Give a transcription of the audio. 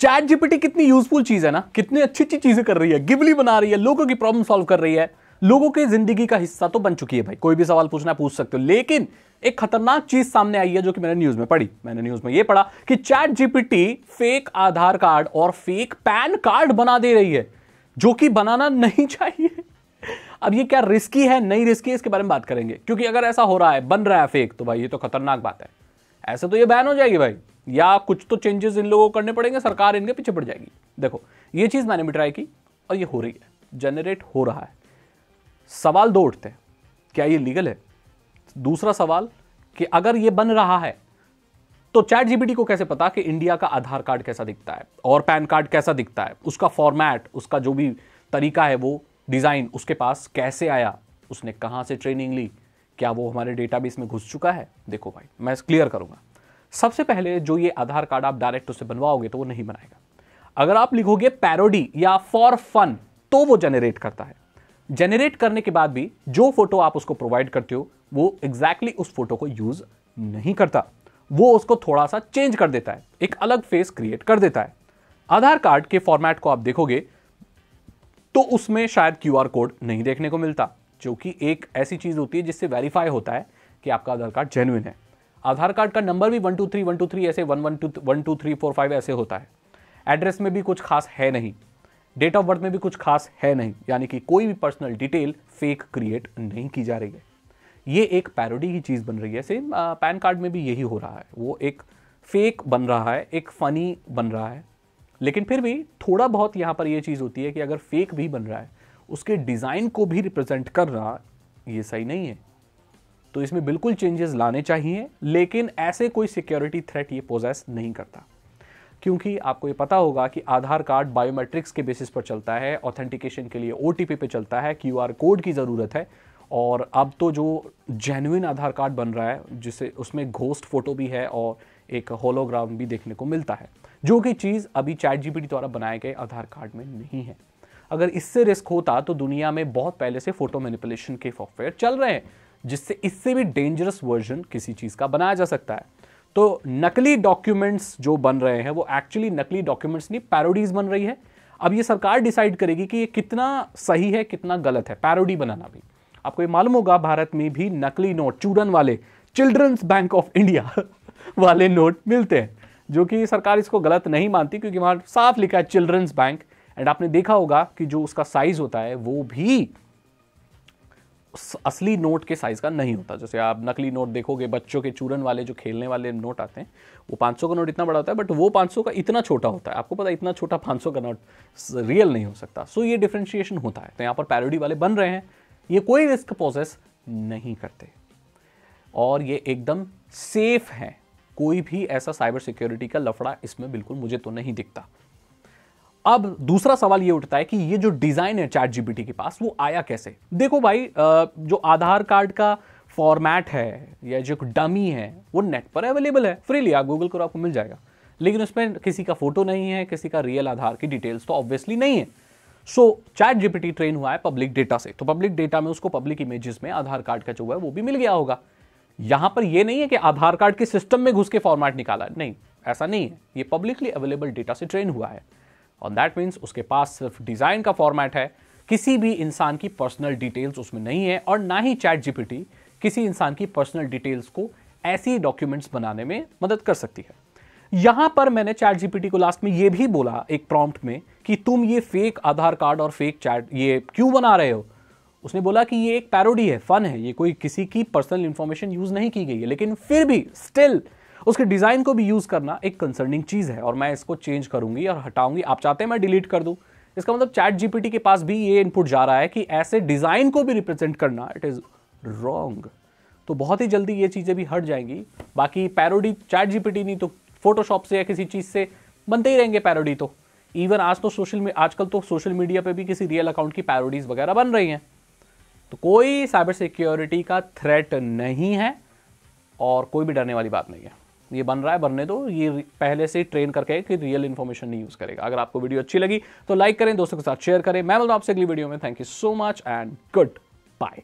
Chat GPT कितनी useful चीज है ना, कितनी अच्छी अच्छी चीजें कर रही है, गिबली बना रही है, लोगों की प्रॉब्लम सॉल्व कर रही है, लोगों की जिंदगी का हिस्सा तो बन चुकी है भाई। कोई भी सवाल पूछना पूछ सकते हो। लेकिन एक खतरनाक चीज सामने आई है जो कि मैंने न्यूज में पढ़ी। मैंने न्यूज में यह पढ़ा कि चैट जीपीटी फेक आधार कार्ड और फेक पैन कार्ड बना दे रही है, जो कि बनाना नहीं चाहिए। अब ये क्या रिस्की है, नहीं रिस्की है, इसके बारे में बात करेंगे। क्योंकि अगर ऐसा हो रहा है, बन रहा है फेक, तो भाई ये तो खतरनाक बात है। ऐसे तो ये बैन हो जाएगी भाई, या कुछ तो चेंजेस इन लोगों को करने पड़ेंगे, सरकार इनके पीछे पड़ जाएगी। देखो ये चीज मैंने भी ट्राई की और ये हो रही है, जनरेट हो रहा है। सवाल दो उठते हैं, क्या ये लीगल है? दूसरा सवाल कि अगर ये बन रहा है तो चैट जीपीटी को कैसे पता कि इंडिया का आधार कार्ड कैसा दिखता है और पैन कार्ड कैसा दिखता है, उसका फॉर्मेट, उसका जो भी तरीका है, वो डिजाइन उसके पास कैसे आया, उसने कहां से ट्रेनिंग ली, क्या वो हमारे डेटाबेस में घुस चुका है? देखो भाई मैं क्लियर करूंगा। सबसे पहले जो ये आधार कार्ड आप डायरेक्ट उससे बनवाओगे तो वो नहीं बनाएगा। अगर आप लिखोगे पैरोडी या फॉर फन तो वो जनरेट करता है। जनरेट करने के बाद भी जो फोटो आप उसको प्रोवाइड करते हो वो एग्जैक्टली उस फोटो को यूज नहीं करता, वो उसको थोड़ा सा चेंज कर देता है, एक अलग फेस क्रिएट कर देता है। आधार कार्ड के फॉर्मेट को आप देखोगे तो उसमें शायद क्यूआर कोड नहीं देखने को मिलता, जो कि एक ऐसी चीज होती है जिससे वेरीफाई होता है कि आपका आधार कार्ड जेन्युइन है। आधार कार्ड का नंबर भी 123 ऐसे 112 ऐसे होता है। एड्रेस में भी कुछ खास है नहीं, डेट ऑफ बर्थ में भी कुछ खास है नहीं, यानी कि कोई भी पर्सनल डिटेल फेक क्रिएट नहीं की जा रही है। ये एक पैरोडी की चीज बन रही है। सेम पैन कार्ड में भी यही हो रहा है, वो एक फेक बन रहा है, एक फनी बन रहा है। लेकिन फिर भी थोड़ा बहुत यहां पर यह चीज होती है कि अगर फेक भी बन रहा है, उसके डिजाइन को भी रिप्रेजेंट कर रहा, ये सही नहीं है। तो इसमें बिल्कुल चेंजेस लाने चाहिए, लेकिन ऐसे कोई सिक्योरिटी थ्रेट ये पोजेस नहीं करता। क्योंकि आपको ये पता होगा कि आधार कार्ड बायोमेट्रिक्स के बेसिस पर चलता है, ऑथेंटिकेशन के लिए ओटीपी पे चलता है, क्यूआर कोड की ज़रूरत है। और अब तो जो जेन्युइन आधार कार्ड बन रहा है, जिसे उसमें घोस्ट फोटो भी है और एक होलोग्राम भी देखने को मिलता है, जो कि चीज़ अभी चैट जीपीटी द्वारा बनाए गए आधार कार्ड में नहीं है। अगर इससे रिस्क होता तो दुनिया में बहुत पहले से फोटो मैनिपुलेशन के सॉफ्टवेयर चल रहे हैं, जिससे इससे भी डेंजरस वर्जन किसी चीज़ का बनाया जा सकता है। तो नकली डॉक्यूमेंट्स जो बन रहे हैं वो एक्चुअली नकली डॉक्यूमेंट्स नहीं, पैरोडीज बन रही है। अब ये सरकार डिसाइड करेगी कि ये कितना सही है, कितना गलत है पैरोडी बनाना भी। आपको ये मालूम होगा भारत में भी नकली नोट, चूरन वाले, चिल्ड्रंस बैंक ऑफ इंडिया वाले नोट मिलते हैं, जो कि सरकार इसको गलत नहीं मानती क्योंकि वहां साफ लिखा है चिल्ड्रंस बैंक। एंड आपने देखा होगा कि जो उसका साइज होता है वो भी असली नोट के साइज का नहीं होता। जैसे आप नकली नोट देखोगे, बच्चों के चूरन वाले जो खेलने वाले नोट आते हैं, वो 500 का नोट इतना बड़ा होता है, बट वो 500 का इतना छोटा होता है। आपको पता है इतना छोटा 500 का नोट रियल नहीं हो सकता। सो ये डिफरेंशिएशन होता है। तो यहाँ पर पैरोडी वाले बन रहे हैं, ये कोई रिस्क पोजेस नहीं करते और ये एकदम सेफ है। कोई भी ऐसा साइबर सिक्योरिटी का लफड़ा इसमें बिल्कुल मुझे तो नहीं दिखता। अब दूसरा सवाल ये उठता है कि ये जो डिजाइन है चैट जीपीटी के पास, वो आया कैसे? देखो भाई, जो आधार कार्ड का फॉर्मेट है या जो डमी है वो नेट पर अवेलेबल है फ्रीली, आप गूगल करो आपको मिल जाएगा। लेकिन उसमें किसी का फोटो नहीं है, किसी का रियल आधार की डिटेल्स तो ऑब्वियसली नहीं है। सो चैट जीपीटी ट्रेन हुआ है पब्लिक डेटा से, तो पब्लिक डेटा में उसको पब्लिक इमेजेस में आधार कार्ड का जो है वो भी मिल गया होगा। यहां पर ये नहीं है कि आधार कार्ड के सिस्टम में घुस के फॉर्मेट निकाला, नहीं, ऐसा नहीं है। ये पब्लिकली अवेलेबल डेटा से ट्रेन हुआ है और दैट मीन्स उसके पास सिर्फ डिजाइन का फॉर्मेट है, किसी भी इंसान की पर्सनल डिटेल्स उसमें नहीं है। और ना ही चैट जीपीटी किसी इंसान की पर्सनल डिटेल्स को ऐसी डॉक्यूमेंट्स बनाने में मदद कर सकती है। यहां पर मैंने चैट जीपीटी को लास्ट में यह भी बोला एक प्रॉम्प्ट में कि तुम ये फेक आधार कार्ड और फेक चैट ये क्यों बना रहे हो। उसने बोला कि ये एक पैरोडी है, फन है, ये कोई किसी की पर्सनल इंफॉर्मेशन यूज नहीं की गई है। लेकिन फिर भी स्टिल उसके डिजाइन को भी यूज करना एक कंसर्निंग चीज है और मैं इसको चेंज करूंगी और हटाऊंगी। आप चाहते हैं मैं डिलीट कर दूं, इसका मतलब चैट जीपीटी के पास भी ये इनपुट जा रहा है कि ऐसे डिजाइन को भी रिप्रेजेंट करना इट इज रॉन्ग। तो बहुत ही जल्दी ये चीजें भी हट जाएंगी। बाकी पैरोडी चैट जीपीटी नहीं तो फोटोशॉप से या किसी चीज से बनते ही रहेंगे पैरोडी। तो इवन आजकल तो सोशल मीडिया पे भी किसी रियल अकाउंट की पैरोडीज वगैरह बन रही हैं। तो कोई साइबर सिक्योरिटी का थ्रेट नहीं है और कोई भी डरने वाली बात नहीं है। ये बन रहा है, बनने दो। ये पहले से ट्रेन करके कि रियल इंफॉर्मेशन नहीं यूज करेगा। अगर आपको वीडियो अच्छी लगी तो लाइक करें, दोस्तों के साथ शेयर करें। मैं मिलता हूं आपसे अगली वीडियो में। Thank you so much and good bye.